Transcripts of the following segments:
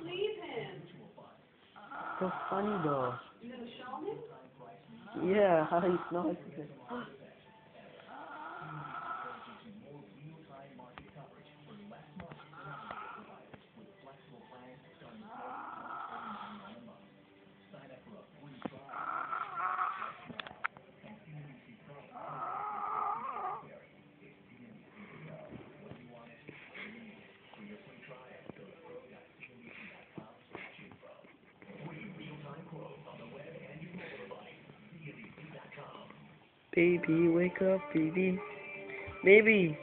Leave him. So funny though. You gonna show him? Yeah, how he snores. Baby, wake up, baby. Baby.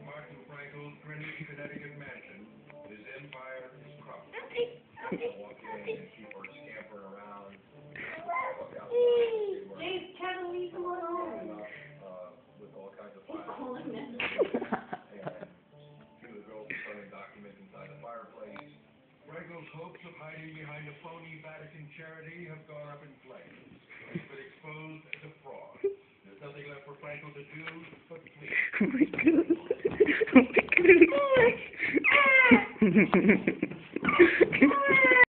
Martin Frankel's Greenwich, Connecticut mansion. His empire is crumbling. Walk in and keep her scampering around. Look out. Dave, Kevin, leave him alone. With all kinds of files. Calling him. And two of the girls are burning documents inside the fireplace. Frankel's hopes of hiding behind a phony Vatican charity have gone up in flames. He's been exposed as a fraud. There's nothing left for Frankel to do but flee. Oh my god. Oh my god.